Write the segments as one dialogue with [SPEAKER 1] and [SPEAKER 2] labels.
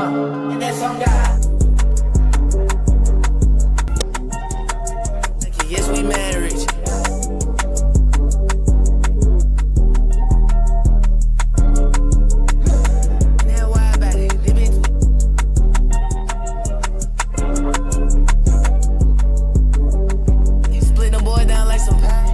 [SPEAKER 1] And that's on God. Yes, we married. Now why about it? You split the boy down like some pie.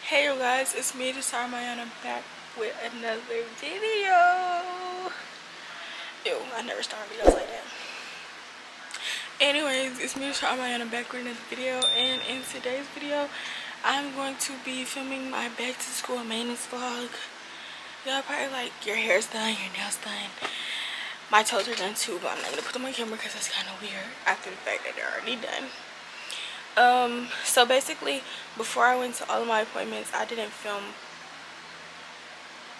[SPEAKER 2] Hey you guys, it's me, Mayana, back with another video. Ew, I never start videos like that. Anyways, it's me, Mayana, back with another video, and in today's video, I'm going to be filming my back to school maintenance vlog. Y'all probably like, your hair's done, your nails done. My toes are done too, but I'm not gonna put them on camera because that's kind of weird after the fact that they're already done. So basically, before I went to all of my appointments, I didn't film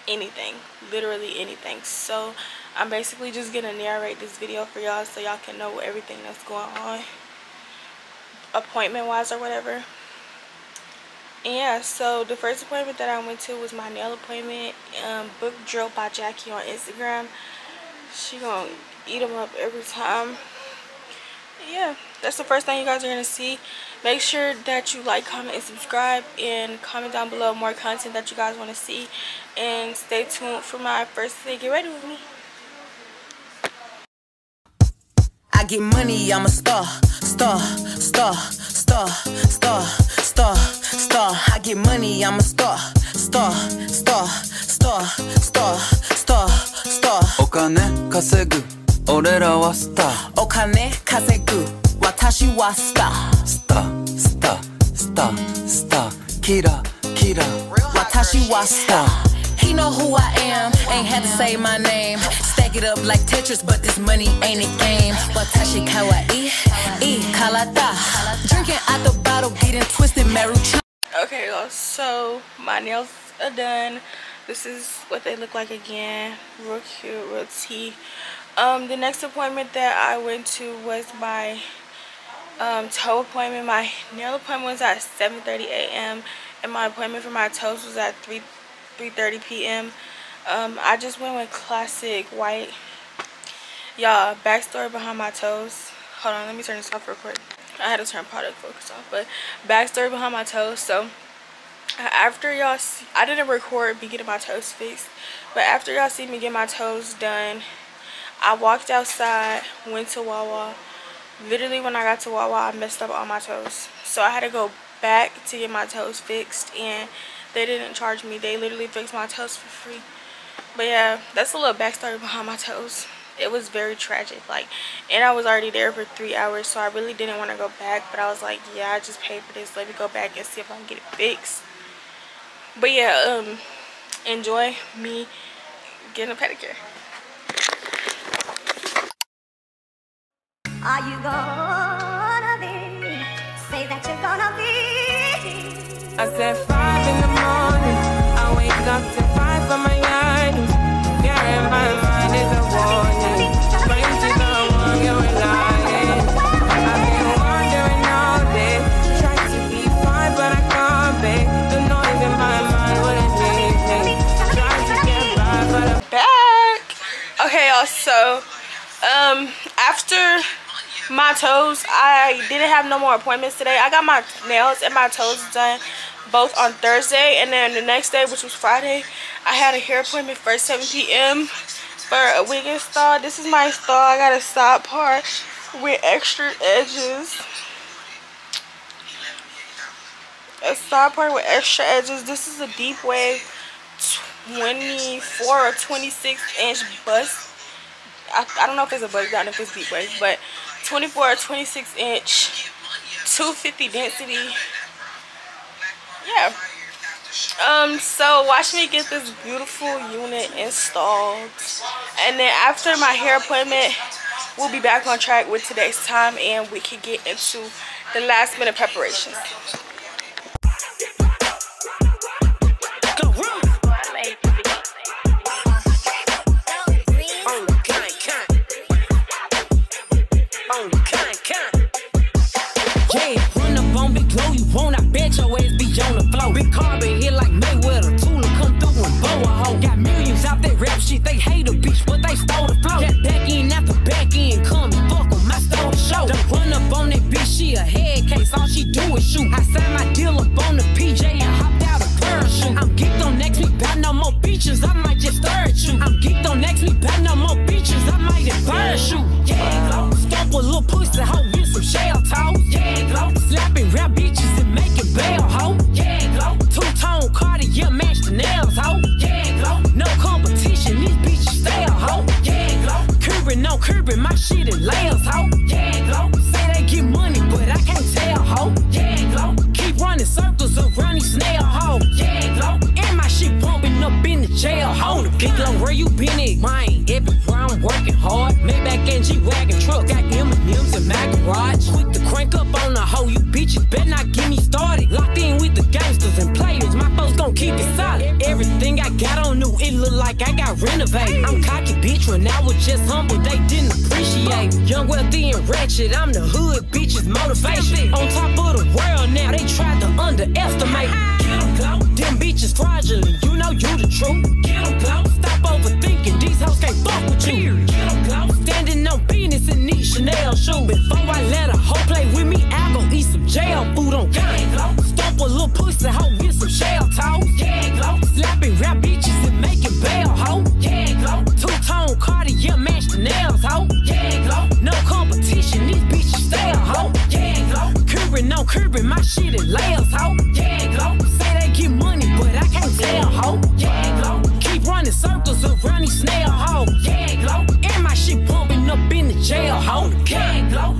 [SPEAKER 2] anything, literally anything. So I'm basically just gonna narrate this video for y'all so y'all can know everything that's going on appointment wise or whatever. And yeah, so the first appointment that I went to was my nail appointment, book drill by Jackie on Instagram. She gonna eat them up every time. Yeah, that's the first thing you guys are gonna see. Make sure that you like, comment, and subscribe, and comment down below more content that you guys want to see, and stay tuned for my first day. Get ready with me.
[SPEAKER 1] I get money, I'm a star. I get money, I'm a star.
[SPEAKER 3] お金稼ぐ俺らはスター。
[SPEAKER 1] お金稼ぐ私はスター。キラ私はスター。He know who I am, ain't had to say my name. Stack it up like Tetris, but this money ain't a game. Watashi kawaii, karata. Drinking out the bottle, getting twisted, marijuana.
[SPEAKER 2] Okay, y'all, so my nails are done. This is what they look like again. Real cute, real tea. The next appointment that I went to was my toe appointment. My nail appointment was at 7:30 a.m. and my appointment for my toes was at 3:30 p.m. I just went with classic white. Y'all, backstory behind my toes. Hold on, let me turn this off real quick. I had to turn product focus off, but backstory behind my toes. So after y'all, I didn't record me getting my toes fixed, but after y'all see me get my toes done, I walked outside, went to Wawa. Literally when I got to Wawa, I messed up all my toes. So I had to go back to get my toes fixed, and they didn't charge me. They literally fixed my toes for free. But yeah, that's a little backstory behind my toes. It was very tragic, like, and I was already there for 3 hours, so I really didn't want to go back. But I was like, yeah, I just paid for this. Let me go back and see if I can get it fixed. But yeah, enjoy me getting a pedicure.
[SPEAKER 4] Are you gonna be? Say that you're gonna be.
[SPEAKER 5] I said 5 in the morning. I wake up to 5 for my items. Yeah, in my mind is a warning. Crazy don't want you lying. I've been wondering all day. Try to be fine, but I can't be. The noise in my mind wouldn't leave me. Try to get by, but I'm
[SPEAKER 2] back. Okay, y'all, so after my toes, I didn't have no more appointments today. I got my nails and my toes done both on Thursday, and then the next day, which was Friday, I had a hair appointment for 7 p.m. for a wig install. This is my install. I got a side part with extra edges. A side part with extra edges. This is a deep wave 24 or 26 inch bust. I don't know if it's a bust down, if it's deep wave, but 24 or 26 inch 250 density. Yeah. So watch me get this beautiful unit installed, and then after my hair appointment, we'll be back on track with today's time, and we can get into the last minute preparations.
[SPEAKER 6] Yeah, run up on Big Glow, you won't, I bet your ass be on the floor. Big carbon hit like Mayweather, Tula come through and bow a hoe. Got millions out that rap shit, they hate a bitch, but they stole the flow. That back end after back end, come and fuck em, I stole the show. Don't run up on that bitch, she a head case, all she do is shoot. I signed my deal up on the PJ and hopped out a parachute. I'm geeked on next week, bout no more beaches, I might just start you. I'm geeked on next week, bout no more beaches, I might just parachute. Yeah, glow, stomp a little pussy, hoe with some shell toes. Yeah, glow, slapping rap bitches and making bail, hoe. Yeah, glow, two-tone Cartier match the nails, hoe. Yeah, glow, no competition, these bitches stale, hoe. Yeah, glow, curbing, no curbing, my shit in layers, hoe. Yeah, glow, say they get money, but I can't tell, hoe. Yeah, glow, keep running circles around these snail, hoe. Yeah, glow, and my shit pumping up in the jail, hoe. Big Glow, where you been at? Mine, everywhere I'm working hard. Maybach and G-Wagon truck, got M&M's in my garage. Quick to crank up on the hoe, you bitches better not get me started. Locked in with the gangsters and players, my folks gon' keep it solid. Everything I got on new, it look like I got renovated. I'm cocky bitch when I was just humble, they didn't appreciate me. Young, wealthy, and ratchet, I'm the hood bitches motivation. On top of the world now, they tried to underestimate me. Get 'em, Glow, them bitches fraudulent, you know you the truth. Get 'em, Glow, stop overthinking, these hoes can't fuck with you. Get 'em, Glow, standing on business in these Chanel shoes. Before I let a hoe play with me, I gon' eat some jail food on game. Stomp a little pussy hoe with some shell toes. Yeah, Glow, slapping rap bitches and making bail, hoe. Yeah, Glow, two-tone Cartier match the nails, hoe. Yeah, Glow, no competition, these bitches stale, hoe. Yeah, Glow, curbing, no curbing, my shit in layers, hoe. Yeah, Glow, say they get money, but I can't tell, hoe. Yeah, Glow, keep running circles around these snail, hoe. Yeah, Glow, and my shit pumping up in the jail, hoe. Yeah, Glow.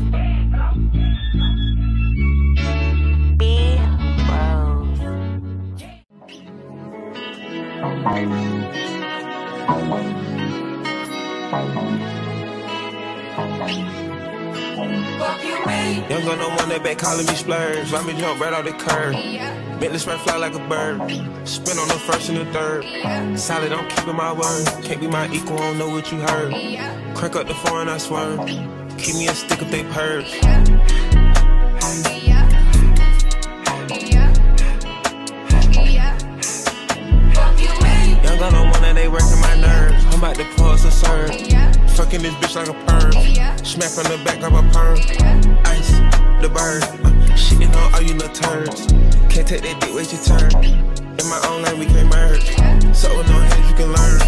[SPEAKER 7] Young gun no one that back calling me splurge. Let me jump right off the curb. Bentley spread fly like a bird. Spin on the first and the third. Solid, I'm keeping my word. Can't be my equal, I don't know what you heard. Crank up the foreign, I swerve. Keep me a stick if they purge. Young gun no one that they working my nerves. I'm about to pause a serve. Fucking this bitch like a perm. Smack from the back of a perm. Ice, the bird. Shitting on all you little turds. Can't take that dick, wait your turn. In my own lane, we can't merge. So with no hands, you can learn.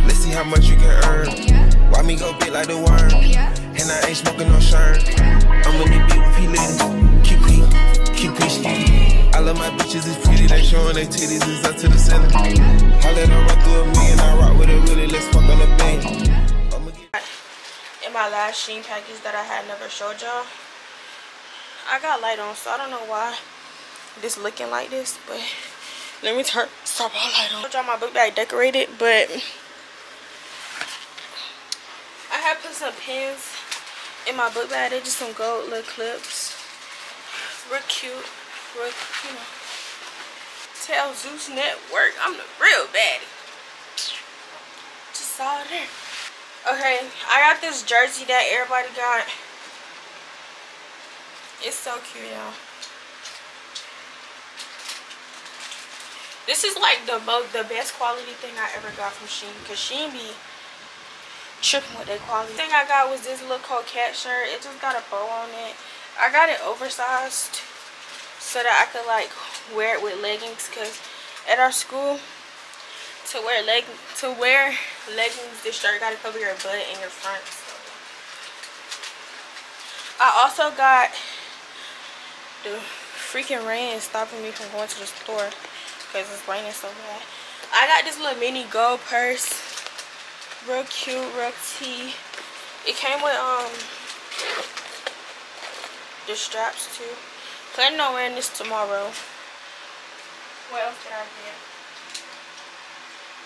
[SPEAKER 7] Let's see how much you can earn. Why me go big like the worm? And I ain't smoking no shirt. I'm in the beat with P-Ladies. Keep ski. I love my bitches, it's pretty. They showing their titties, it's up to the ceiling. I let them run through a million. I rock with it, really. Let's fuck on the bank.
[SPEAKER 2] In my last Shein package that I had never showed y'all, I got light on, so I don't know why this looking like this, but let me stop all light on. I showed y'all my book bag decorated, but I have put some pins in my book bag. They're just some gold little clips. Real cute, real, you know. Tell Zeus Network, I'm the real baddie. Just saw it there. Okay, I got this jersey that everybody got. It's so cute, y'all. This is like the best quality thing I ever got from Shein, because Shein be tripping with their quality. The thing I got was this little coquette shirt. It just got a bow on it. I got it oversized so that I could like wear it with leggings, because at our school, to wear leggings, this shirt gotta cover your butt and your front. So. I also got the freaking rain stopping me from going to the store because it's raining so bad. I got this little mini gold purse, real cute, real tea. It came with the straps too. Planning on wearing this tomorrow. What else did I get?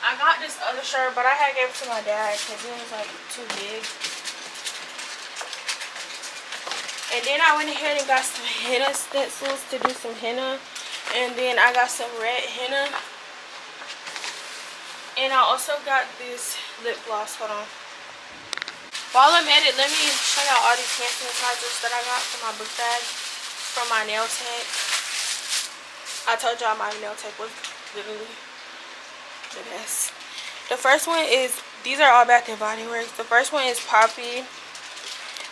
[SPEAKER 2] I got this other shirt, but I had gave it to my dad because it was like too big. And then I went ahead and got some henna stencils to do some henna. And then I got some red henna. And I also got this lip gloss. Hold on. While I'm at it, let me show y'all all these hand sanitizers that I got for my book bag. from my nail tech. I told y'all my nail tech was literally the best. The first one is, these are all Bath and Body Works. The first one is Poppy.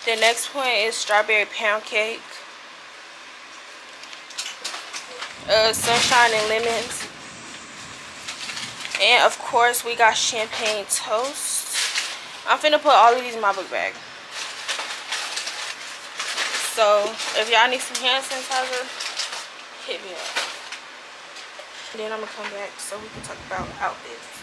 [SPEAKER 2] The next one is Strawberry Pound Cake. Sunshine and Lemons. And of course we got Champagne Toast. I'm finna put all of these in my book bag. So if y'all need some hand sanitizer, hit me up. Then I'm gonna come back so we can talk about outfits.